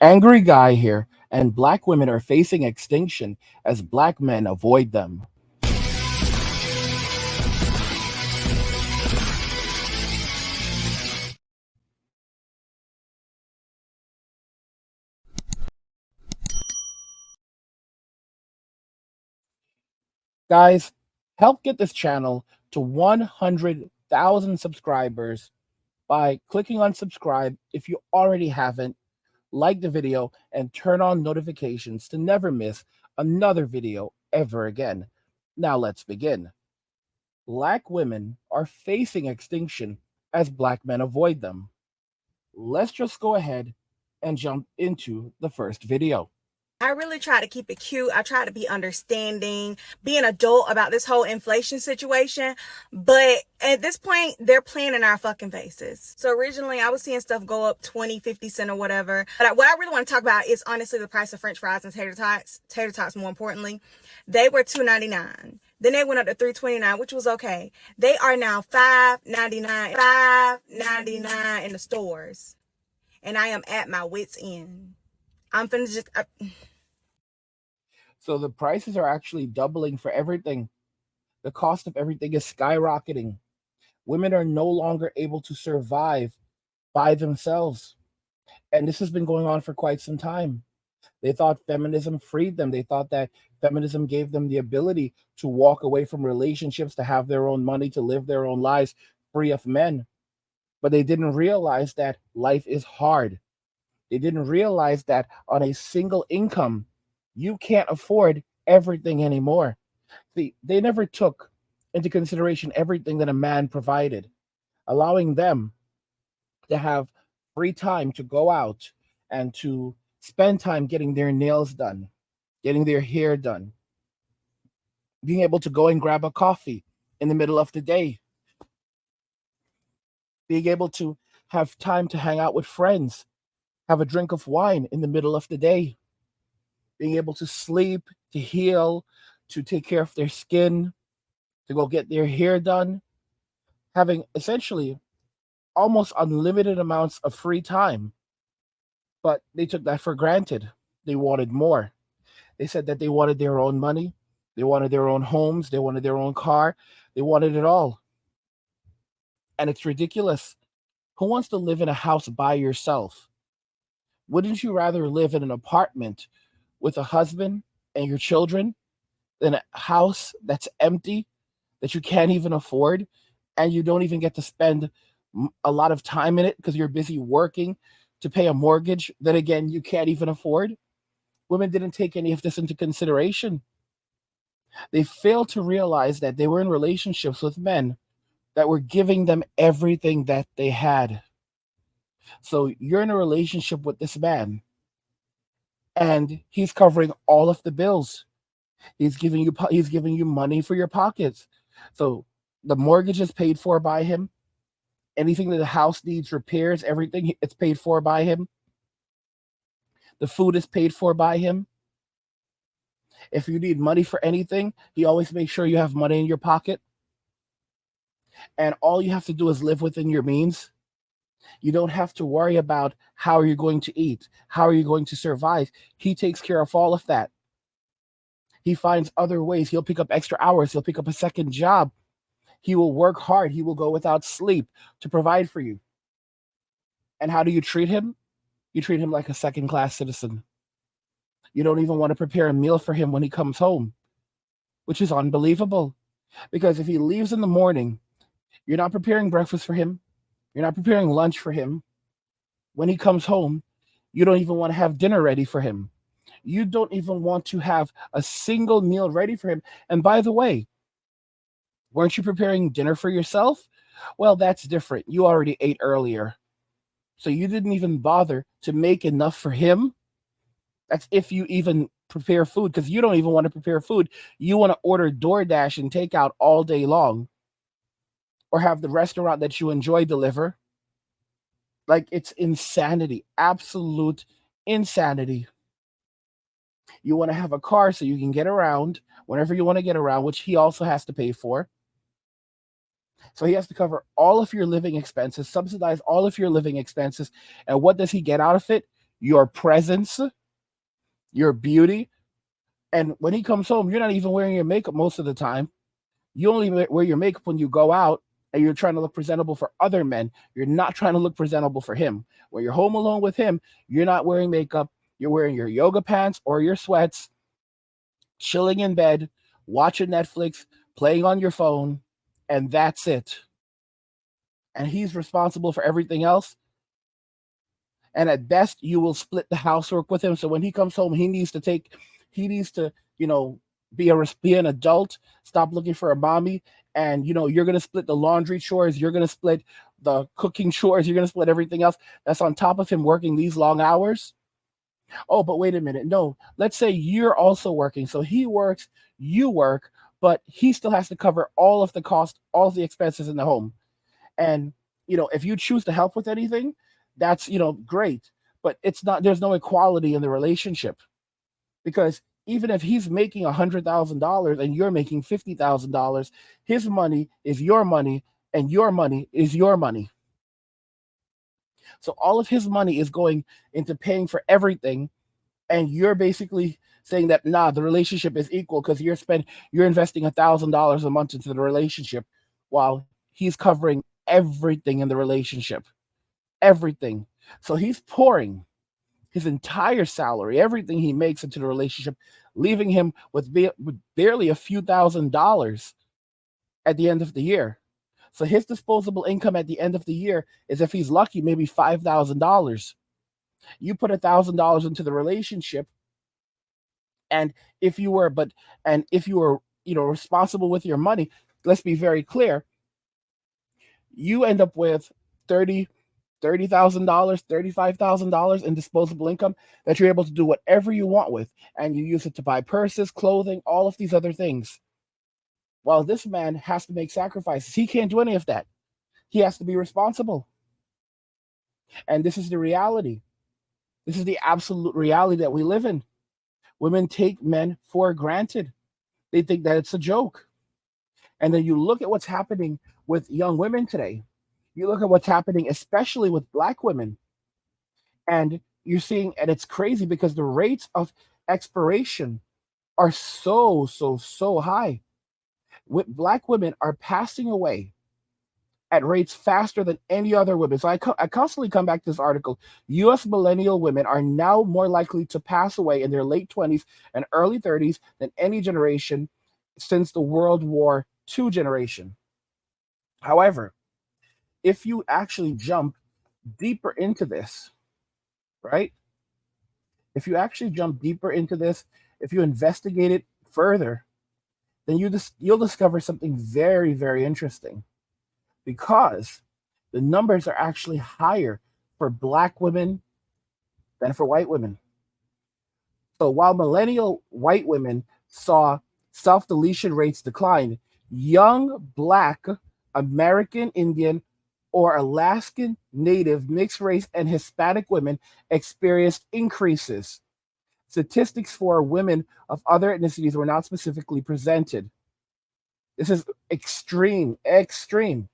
Angry guy here, and black women are facing extinction as black men avoid them. Guys, help get this channel to 100,000 subscribers by clicking on subscribe if you already haven't, like the video, and turn on notifications to never miss another video ever again. Now let's begin. Black women are facing extinction as black men avoid them. Let's just go ahead and jump into the first video. I really try to keep it cute. I try to be understanding, be an adult about this whole inflation situation. But at this point, they're playing in our fucking faces. So originally, I was seeing stuff go up 20, 50 cents or whatever. But what I really want to talk about is honestly the price of French fries and tater tots. Tater tots, more importantly. They were $2.99. Then they went up to $3.29, which was okay. They are now $5.99. $5.99 in the stores. And I am at my wit's end. I'm finna just... So the prices are actually doubling for everything. The cost of everything is skyrocketing. Women are no longer able to survive by themselves. And this has been going on for quite some time. They thought feminism freed them. They thought that feminism gave them the ability to walk away from relationships, to have their own money, to live their own lives free of men. But they didn't realize that life is hard. They didn't realize that on a single income, you can't afford everything anymore. They never took into consideration everything that a man provided, allowing them to have free time to go out and to spend time getting their nails done, getting their hair done, being able to go and grab a coffee in the middle of the day, being able to have time to hang out with friends, have a drink of wine in the middle of the day, being able to sleep, to heal, to take care of their skin, to go get their hair done, having essentially almost unlimited amounts of free time. But they took that for granted. They wanted more. They said that they wanted their own money, they wanted their own homes, they wanted their own car, they wanted it all. And it's ridiculous. Who wants to live in a house by yourself? Wouldn't you rather live in an apartment with a husband and your children than a house that's empty, that you can't even afford, and you don't even get to spend a lot of time in it because you're busy working to pay a mortgage that, again, you can't even afford? Women didn't take any of this into consideration. They failed to realize that they were in relationships with men that were giving them everything that they had. So you're in a relationship with this man, and he's covering all of the bills. He's giving you money for your pockets. So the mortgage is paid for by him. Anything that the house needs repairs, everything, it's paid for by him. The food is paid for by him. If you need money for anything, he always makes sure you have money in your pocket. And all you have to do is live within your means. You don't have to worry about how are you going to eat, how are you going to survive. He takes care of all of that. He finds other ways. He'll pick up extra hours. He'll pick up a second job. He will work hard. He will go without sleep to provide for you. And how do you treat him? You treat him like a second-class citizen. You don't even want to prepare a meal for him when he comes home, which is unbelievable. Because if he leaves in the morning, you're not preparing breakfast for him. You're not preparing lunch for him. When he comes home, you don't even want to have dinner ready for him. You don't even want to have a single meal ready for him. And by the way, weren't you preparing dinner for yourself? Well, that's different. You already ate earlier. So you didn't even bother to make enough for him. That's if you even prepare food, because you don't even want to prepare food. You want to order DoorDash and take out all day long, or have the restaurant that you enjoy deliver. Like, it's insanity, absolute insanity. You want to have a car so you can get around whenever you want to get around, which he also has to pay for. So he has to cover all of your living expenses, subsidize all of your living expenses. And what does he get out of it? your presence, your beauty. And when he comes home, you're not even wearing your makeup most of the time. You only wear your makeup when you go out and you're trying to look presentable for other men. You're not trying to look presentable for him. When you're home alone with him, you're not wearing makeup. You're wearing your yoga pants or your sweats, chilling in bed, watching Netflix, playing on your phone, and that's it. And he's responsible for everything else. And at best, you will split the housework with him. So when he comes home, he needs to, be an adult, stop looking for a mommy. And, you're going to split the laundry chores. You're going to split the cooking chores. You're going to split everything else. That's on top of him working these long hours. Oh, but wait a minute. No, let's say you're also working. So he works, you work, but he still has to cover all of the cost, all of the expenses in the home. And, if you choose to help with anything, that's, great. But there's no equality in the relationship, because even if he's making $100,000 and you're making $50,000, his money is your money and your money is your money. So all of his money is going into paying for everything, and you're basically saying that the relationship is equal because you're investing $1,000 a month into the relationship, while he's covering everything in the relationship, everything. So he's pouring his entire salary, everything he makes into the relationship, leaving him with barely a few $1,000s at the end of the year. So his disposable income at the end of the year is, if he's lucky, maybe $5,000. You put $1,000 into the relationship, and if you were, responsible with your money, let's be very clear, you end up with $30,000, $35,000 in disposable income that you're able to do whatever you want with, and you use it to buy purses, clothing, all of these other things. While this man has to make sacrifices. He can't do any of that. He has to be responsible. And this is the reality. This is the absolute reality that we live in. Women take men for granted. They think that it's a joke. And then you look at what's happening with young women today. You look at what's happening, especially with Black women, and you're seeing, and it's crazy because the rates of expiration are so, so, so high. Black women are passing away at rates faster than any other women. So I constantly come back to this article. U.S. millennial women are now more likely to pass away in their late 20s and early 30s than any generation since the World War II generation. However, if you actually jump deeper into this, right? If you actually jump deeper into this, if you investigate it further, then you'll discover something very, very interesting, because the numbers are actually higher for Black women than for white women. So while millennial white women saw self-deletion rates decline, young Black, American Indian, or Alaskan Native, mixed race, and Hispanic women experienced increases. Statistics for women of other ethnicities were not specifically presented. This is extreme, extreme.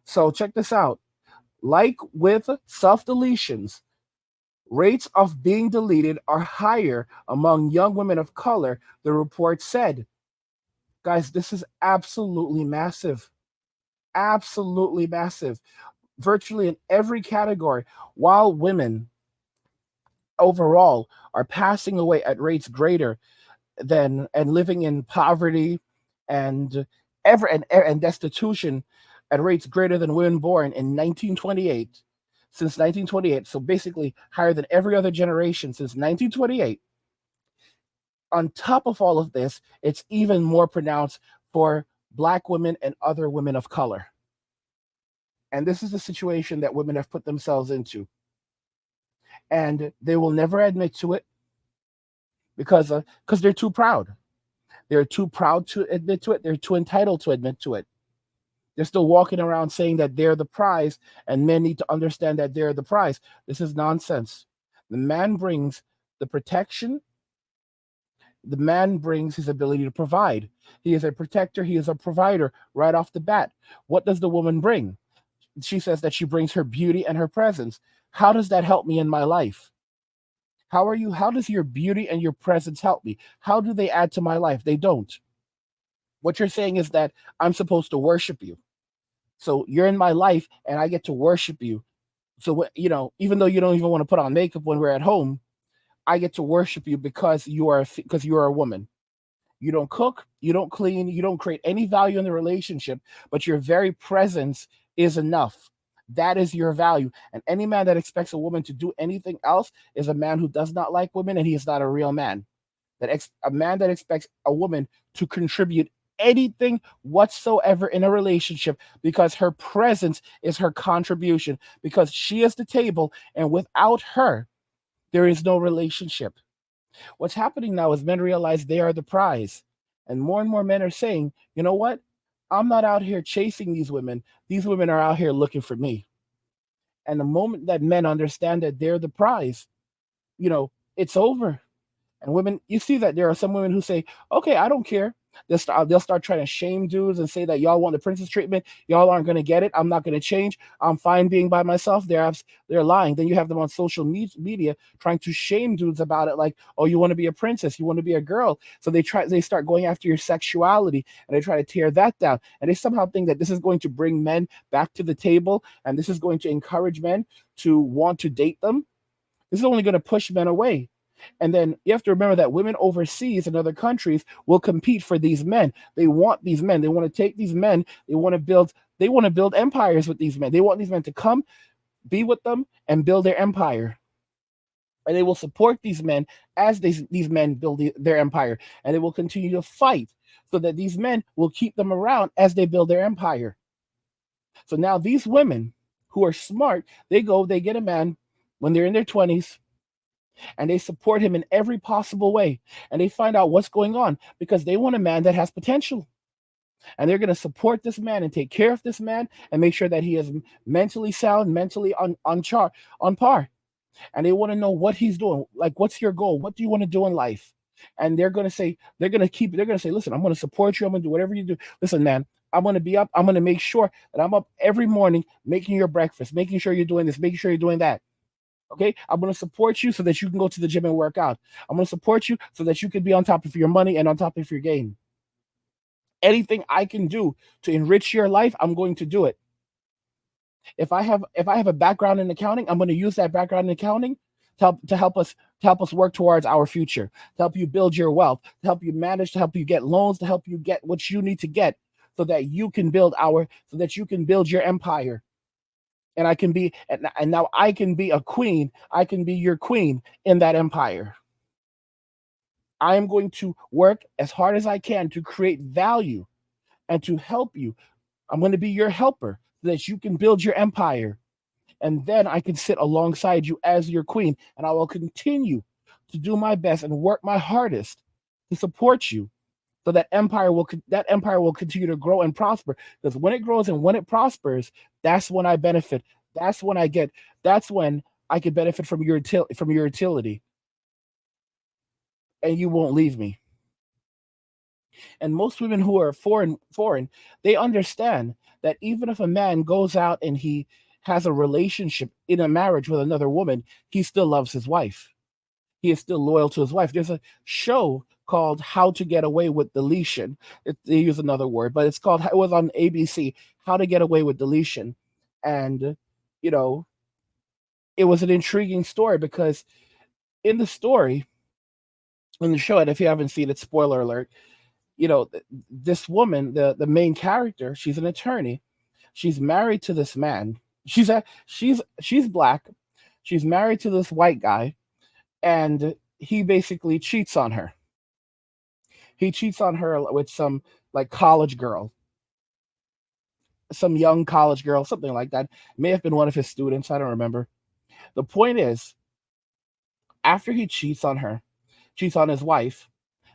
So check this out. Like with self-deletions, rates of being deleted are higher among young women of color, the report said. Guys, this is absolutely massive. Absolutely massive. Virtually in every category, while women overall are passing away at rates greater than, and living in poverty and destitution at rates greater than women born in 1928. Since 1928, so basically higher than every other generation since 1928. On top of all of this, it's even more pronounced for Black women and other women of color. And this is the situation that women have put themselves into. And they will never admit to it because they're too proud. They're too proud to admit to it. They're too entitled to admit to it. They're still walking around saying that they're the prize, and men need to understand that they're the prize. This is nonsense. The man brings the protection. The man brings his ability to provide. He is a protector. He is a provider right off the bat. What does the woman bring? She says that she brings her beauty and her presence. How does that help me in my life? How does your beauty and your presence help me? How do they add to my life? They don't. What you're saying is that I'm supposed to worship you. So you're in my life and I get to worship you. So even though you don't even want to put on makeup when we're at home, I get to worship you because you are a woman. You don't cook, you don't clean, you don't create any value in the relationship, but your very presence is enough. That is your value. And any man that expects a woman to do anything else is a man who does not like women, and he is not a real man. A man that expects a woman to contribute anything whatsoever in a relationship because her presence is her contribution, because she is the table, and without her, there is no relationship. What's happening now is men realize they are the prize. And more men are saying, you know what? I'm not out here chasing these women. These women are out here looking for me. And the moment that men understand that they're the prize, it's over. And women, you see that there are some women who say, okay, I don't care. They'll start trying to shame dudes and say that y'all want the princess treatment. Y'all aren't going to get it. I'm not going to change. I'm fine being by myself. They're lying. Then you have them on social media trying to shame dudes about it. Like, oh, you want to be a princess. You want to be a girl. So they start going after your sexuality and they try to tear that down. And they somehow think that this is going to bring men back to the table. And this is going to encourage men to want to date them. This is only going to push men away. And then you have to remember that women overseas in other countries will compete for these men. They want these men. They want to take these men. They want to build empires with these men. They want these men to come, be with them, and build their empire. And they will support these men as these men build their empire. And they will continue to fight so that these men will keep them around as they build their empire. So now these women who are smart, they get a man when they're in their 20s, and they support him in every possible way. And they find out what's going on because they want a man that has potential. And they're going to support this man and take care of this man and make sure that he is mentally sound, mentally on par. And they want to know what he's doing. Like, what's your goal? What do you want to do in life? And they're going to say, listen, I'm going to support you. I'm going to do whatever you do. Listen, man, I'm going to be up. I'm going to make sure that I'm up every morning making your breakfast, making sure you're doing this, making sure you're doing that. Okay, I'm going to support you so that you can go to the gym and work out. I'm going to support you so that you can be on top of your money and on top of your game. Anything I can do to enrich your life, I'm going to do it. If I have a background in accounting, I'm going to use that background in accounting to help us work towards our future, to help you build your wealth, to help you manage, to help you get loans, to help you get what you need to get so that you can build your empire. And I can be, and now I can be a queen. I can be your queen in that empire. I am going to work as hard as I can to create value and to help you. I'm going to be your helper so that you can build your empire. And then I can sit alongside you as your queen. And I will continue to do my best and work my hardest to support you so that empire will continue to grow and prosper. Because when it grows and when it prospers, that's when I benefit. That's when I get. That's when I can benefit from your utility, and you won't leave me. And most women who are foreign, they understand that even if a man goes out and he has a relationship in a marriage with another woman, he still loves his wife. He is still loyal to his wife. There's a show called How to Get Away with Deletion. They use another word, but it was on ABC, How to Get Away with Deletion. And, you know, it was an intriguing story because in the story, in the show, and if you haven't seen it, spoiler alert, this woman, the main character, she's an attorney. She's married to this man. She's black. She's married to this white guy, and he basically cheats on her. He cheats on her with some like college girl, some young college girl, something like that. May have been one of his students. I don't remember. The point is, after he cheats on her, cheats on his wife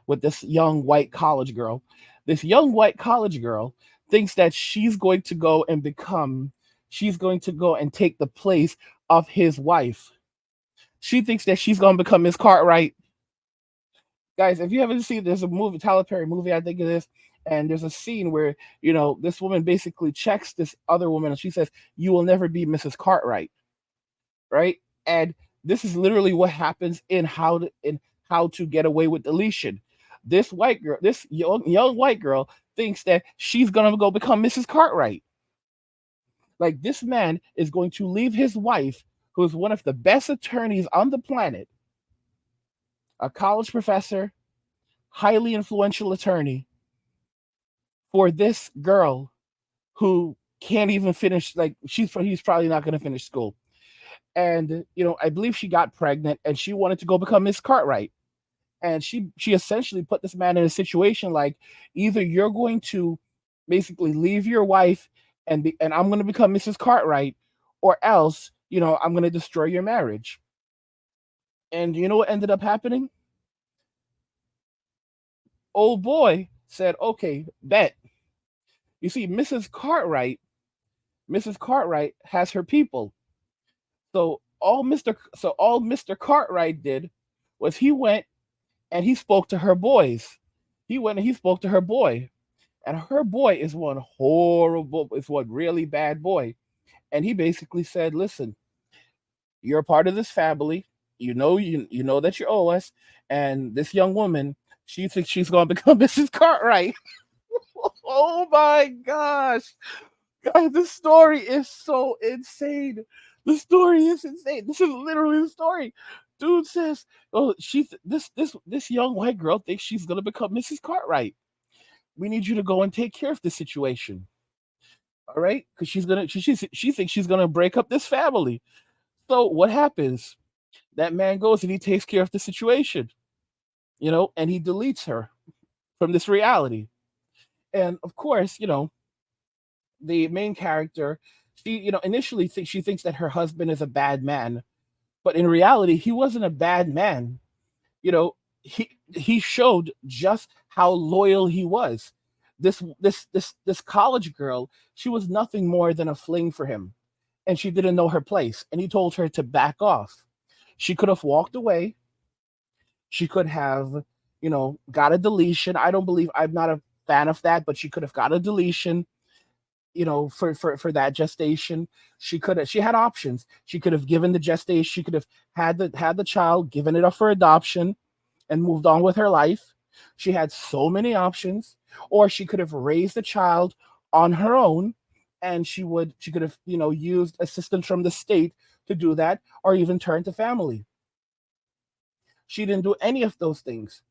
with this young white college girl, this young white college girl thinks that she's going to go and take the place of his wife. She thinks that she's going to become Miss Cartwright. Guys, if you haven't seen, there's a movie, Tyler Perry movie, I think it is, and there's a scene where, this woman basically checks this other woman and she says, "You will never be Mrs. Cartwright," right? And This is literally what happens in How to Get Away with Deletion. This white girl, this young white girl, thinks that she's gonna go become Mrs. Cartwright. Like, this man is going to leave his wife, who is one of the best attorneys on the planet, a college professor, highly influential attorney, for this girl who can't even finish. Like, he's probably not going to finish school. And I believe she got pregnant, and she wanted to go become Miss Cartwright. And she essentially put this man in a situation like, either you're going to basically leave your wife and I'm going to become Mrs. Cartwright, or else I'm going to destroy your marriage. And you know what ended up happening? Old boy said, okay, bet. You see, Mrs. Cartwright has her people. So all Mr. Cartwright did was he went and he spoke to her boys. He went and he spoke to her boy. And her boy is one really bad boy. And he basically said, listen, you're a part of this family. You know that you owe us. And this young woman, she thinks she's going to become Mrs. Cartwright. Oh my gosh. Guys, this story is so insane. The story is insane. This is literally the story. Dude says, "Oh, this young white girl thinks she's gonna become Mrs. Cartwright. We need you to go and take care of this situation, all right? Because she thinks she's gonna break up this family." So what happens? That man goes and he takes care of the situation, and he deletes her from this reality. And of course, the main character, she initially she thinks that her husband is a bad man, but in reality he wasn't a bad man. He showed just how loyal he was. This college girl, she was nothing more than a fling for him, and she didn't know her place, and he told her to back off. She could have walked away. She could have got a deletion. I'm not a fan of that, but she could have got a deletion, for that gestation. She had options. She could have given the gestation. She could have had the child, given it up for adoption, and moved on with her life. She had so many options. Or she could have raised the child on her own, and she could have used assistance from the state to do that, or even turn to family. She didn't do any of those things.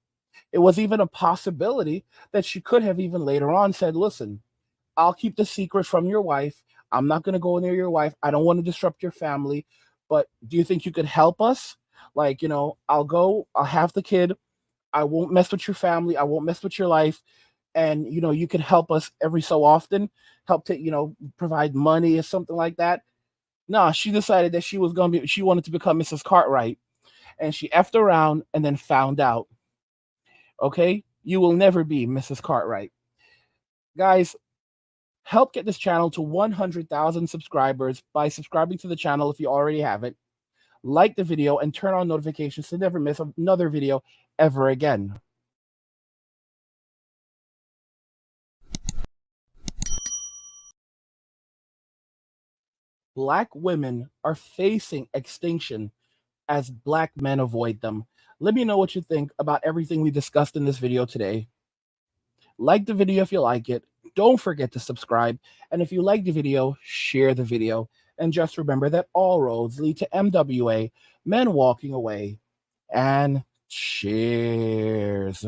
It was even a possibility that she could have even later on said, listen, I'll keep the secret from your wife. I'm not going to go near your wife. I don't want to disrupt your family. But do you think you could help us? Like, I'll have the kid. I won't mess with your family. I won't mess with your life. And, you can help us every so often, help to, provide money or something like that. No, she decided that she wanted to become Mrs. Cartwright. And she effed around and then found out. Okay? You will never be Mrs. Cartwright. Guys, help get this channel to 100,000 subscribers by subscribing to the channel if you already have it. Like the video and turn on notifications to never miss another video ever again. Black women are facing extinction as Black men avoid them. Let me know what you think about everything we discussed in this video today. Like the video if you like it. Don't forget to subscribe. And if you like the video, share the video. And just remember that all roads lead to MWA, men walking away. And cheers.